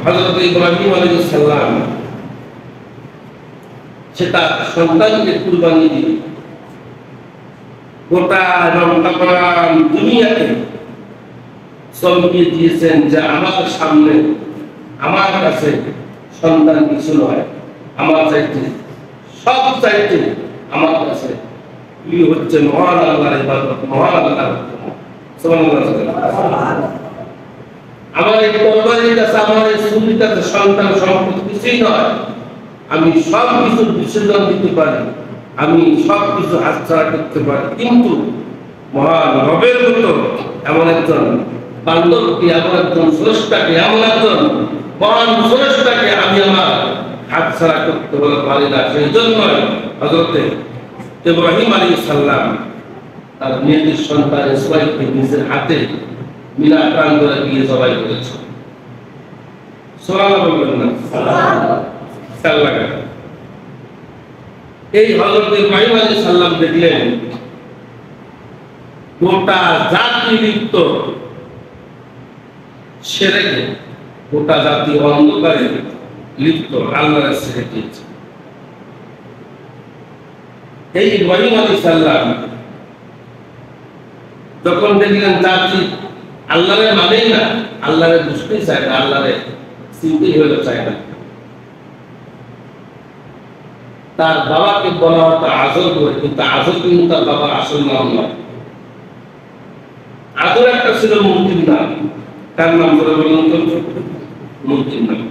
হযরত ইব্রাহিম আলাইহিস সালাম সে তার সন্তানকে কুরবানি দিয়ে গোটা এবং তামাম দুনিয়াকে চমকিয়ে দিয়েছেন যে আমার সামনে আমার কাছে সন্তান কিছু নয়, আমার চাইতে সব চাইতে আমার কাছে হচ্ছে মহান আল্লাহর ইবাদত, মহান আল্লাহর সুবহানাল্লাহ। আমার এই তরবারির কাছে, আমার এই ছুরির কাছে সন্তান সম্পদ কিছুই নয়। আমি সব কিছু বিসর্জন দিতে পারি, আমি সব কিছু হাতছাড়া করতে পারি, কিন্তু মহান রবের মতো এমন একজন বান্ধবকে, এমন একজন স্রষ্টাকে, এমন একজন মহান স্রষ্টাকে আমি আমার হাতছাড়া করতে পারি না। সেই জন্য হযরত ইব্রাহিম আলাইহিস সালাম তার নিজের সন্তান ইসমাঈলকে নিজের হাতে মিনা প্রান্তরে গিয়ে জবাই করেছে। সুবহানাল্লাহ বলবেন না? সুবহানাল্লাহ। এই হযরত ইব্রাহিম আলাইহিস সালাম দেখলেন গোটা জাতি লিপ্ত শিরকে, গোটা জাতি অন্ধকারে লিপ্ত, আল্লাহর ছেড়ে দিয়েছে। এই ইব্রাহিম আলাইহিস সালাম যখন দেখলেন জাতি আল্লাহরে মানেই না, আল্লাহরে বুঝতেই চায় না, আল্লাহরে চিনতেই হলো চায় না, তার বাবাকে বলা হতো আজর করে, কিন্তু আজর কিন্তু তার বাবার আসল নাম নয়। আজর একটা ছিল মূর্তির নাম। কার নাম করে বলুন তো? মূর্তির নাম।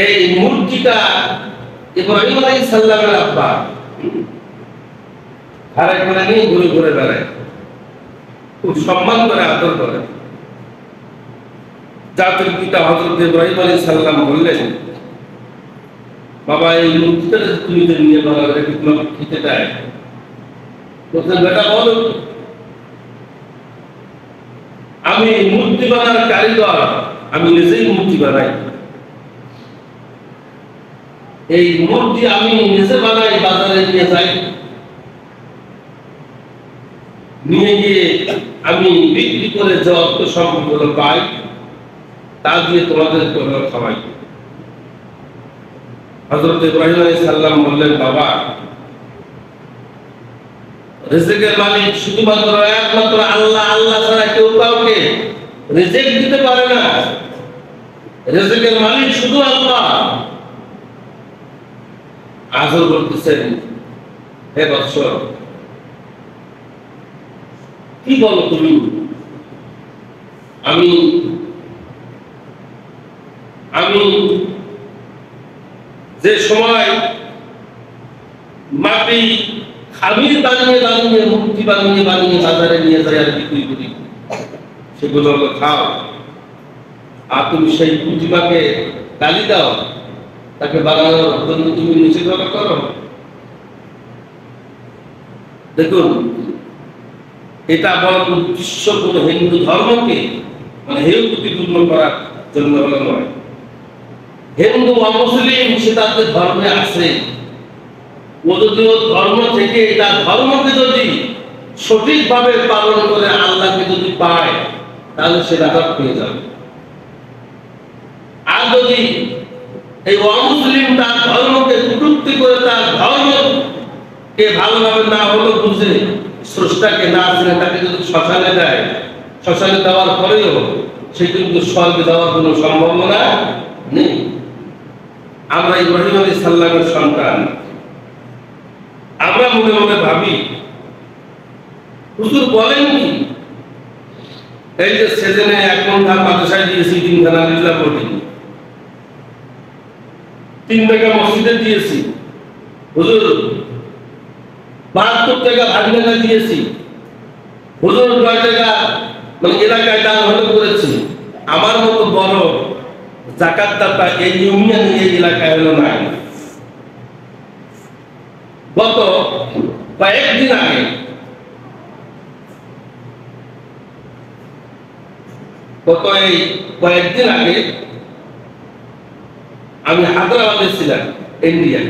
এই মূর্তিটা ইব্রাহিম আলাইহিস সালামের আব্বা ঘরে ঘরে নিয়ে ঘুরে ঘুরে বেড়ায়, খুব সম্মান করে, আদর করে। জাতির পিতা হযরত ইব্রাহিম আলাইহিস সালাম বললেন, বাবা এই মূর্তিটা তুমি তো নিয়ে বেড়াবে, তোমাকে খেতে দেয়? বলছেন, বেটা বলো, আমি মূর্তি বানার কারিগর, আমি নিজেই মূর্তি বানাই। এই মূর্তি আমি নিজে বানাই, বাজারে নিয়ে যাই, নিয়ে গিয়ে আমি বিক্রি করে যে অর্থ সম্পদ পাই তা দিয়ে তোমাদের খাওয়াই। হযরত ইব্রাহিম আলাইহিস সালাম বললেন, বাবা রিজিকের মালিক শুধুমাত্র একমাত্র আল্লাহ, আল্লাহ ছাড়া কেউ কাউকে রিজিক দিতে পারে না। রিজিকের মালিক শুধু আল্লাহ। আজর বলতেছেন, হে বৎস, কি বলো তুমি? আমি যে সময় মাটি খামির বানিয়ে বানিয়ে, মূর্তি বানিয়ে বানিয়ে বাজারে নিয়ে যাই আর বিক্রি করি, সেগুলো খাও, আর তুমি সেই প্রতিমাকে গালি দাও, তাকে বানানোর জন্য তুমি নিষেধ করো। দেখুন, এটা বড় উদ্দেশ্য কোন হিন্দু ধর্মকে মানে হেয় প্রতিপূর্ণ করার জন্য নয়। হিন্দু অমুসলিম সে তাদের ধর্মে আছে, ও যদি ওর ধর্ম থেকে তার ধর্মকে যদি সঠিকভাবে পালন করে আল্লাহকে যদি পায়, তাহলে সে নাজাত পেয়ে যাবে। আর যদি এই অমুসলিম তার ধর্মকে কটূক্তি করে, তার ধর্মকে ভালোভাবে না হলো বুঝে, স্রষ্টাকে না চিনে তাকে যদি শ্মশানে দেয়, শ্মশানে দেওয়ার পরেও সে কিন্তু স্বর্গে দেওয়ার কোনো সম্ভাবনা নেই। আমরা ইব্রাহিম আলাইহিস সালামের সন্তান, আমরা মনে মনে ভাবি, হুজুর বলেন কি, এই যে সেদিনে 1 ঘন্টা মাদ্রাসায় দিয়েছি, 3 খানা লিল্লাহ পড়ি, 3 টাকা মসজিদে দিয়েছি, হুজুর 72 টাকা ভাগনা দিয়েছি, হুজুর 9 টাকা মানে এলাকায় দান হলো করেছি। আমার মতো বড় যাকাত দাতা এই ইউনিয়ন এই এলাকায় হলো না। গত কয়েকদিন আগে আমি হায়দ্রাবাদে ছিলাম, ইন্ডিয়া।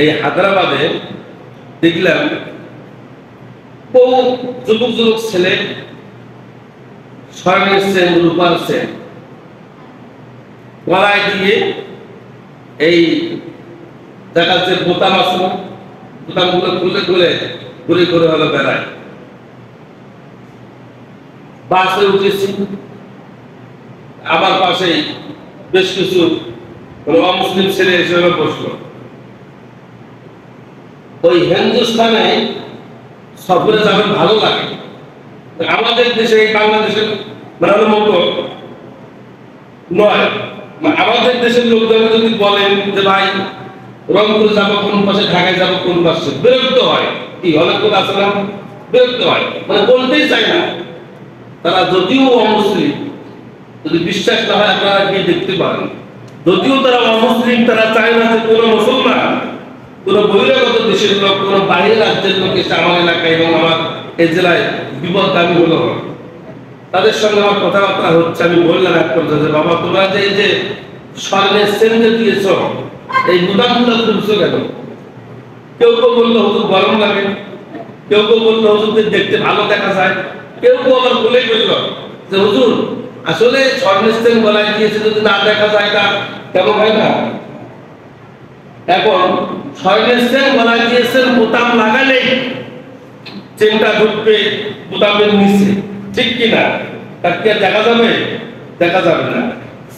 এই হায়দ্রাবাদে দেখলাম বহু যুবক ছেলে স্বর্ণের চেন, রূপার চেন গলায় দিয়ে এই দেখা যাচ্ছে বোতাম আছে, বোতামগুলো খুলে খুলে ঘুরে ঘুরে হলো বেড়ায়। বাসে উঠেছি, আমার পাশেই বেশ কিছু অমুসলিম ছেলে হিসেবে বসলো। ওই হিন্দুস্তানে সফরে যাবেন ভালো লাগে, আমাদের দেশে এই বাংলাদেশের মতো নয়। আমাদের দেশের লোকজন যদি বলেন যে ভাই রংপুরে যাবো কোন পাশে, ঢাকায় যাবো কোন পাশে, বিরক্ত হয়। কি অনেক লোক আছে না, বিরক্ত হয়, মানে বলতেই চায় না। তারা যদিও অমুসলিম, যদি বিশ্বাস না হয় আপনারা গিয়ে দেখতে পারেন, যদিও তারা অমুসলিম, তারা চায় না যে কোনো মুসলমান, কোন বহিরাগত দেশের লোক, কোন বাইরের রাজ্যের লোক এসে আমার এলাকায় এবং আমার এই জেলায় বিপদগামী হলো। তাদের সঙ্গে আমার কথাবার্তা হচ্ছে। আমি বললাম এক পর্যায়ে, বাবা তোমরা যে এই যে স্বর্ণের চেন দিয়েছ, এই গুদামগুলো খুলছো কেন? কেউ কেউ বললো হুজুর গরম লাগে, কেউ কেউ বললো হুজুরদের দেখতে ভালো দেখা যায়, কেউ কেউ আবার বলে বললো যে হুজুর আসলে স্বর্ণের চেন গলায় দিয়েছে, যদি না দেখা যায় তা কেমন হয় না? এখন স্বর্ণের চেন গলায় দিয়েছেন, বোতাম লাগালেই চেনটা ঢুকবে বোতামের নিচে, ঠিক কিনা? তার কি দেখা যাবে? দেখা যাবে না।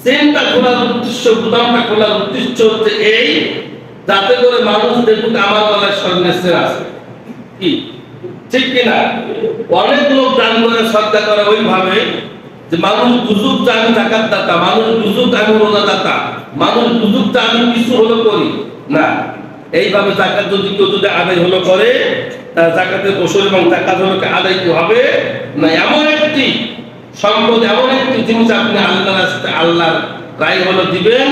চেনটা খোলার উদ্দেশ্য, বোতামটা খোলার উদ্দেশ্য হচ্ছে এই, যাতে করে মানুষ দেখুক আমার গলায় স্বর্ণের চেন আছে, কি ঠিক কিনা? অনেক লোক দান করে, শ্রদ্ধা করে ওইভাবে যে মানুষ বুঝুক যে আমি জাকাত দাতা, মানুষ বুঝুক আমি রোজা দাতা, মানুষ বুঝুক যে আমি কিছু হলো করি না। এইভাবে জাকাত যদি কেউ যদি আদায় হলো করে, তার জাকাতের ওসুল এবং জাকাত হলো আদায় হবে না। এমন একটি সম্পদ, এমন একটি জিনিস আপনি আল্লাহর রায় হলো দিবেন,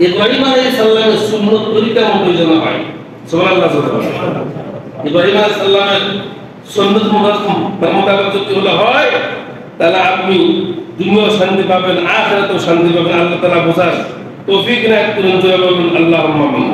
ইব্রাহিম আলাইহিস সালামের সুন্নত তরিকা মতো যেন হয়। সুবহানাল্লাহ। ইব্রাহিম আলাইহিস সালামের সুন্নত মোতাবেক যদি হলো হয়, তাহলে আপনি দুনিয়াও শান্তি পাবেন, আখিরাতেও শান্তি পাবেন। আল্লাহ তাআলা বোঝার তৌফিক নায়ক করুন, আল্লাহুম্মা আমিন।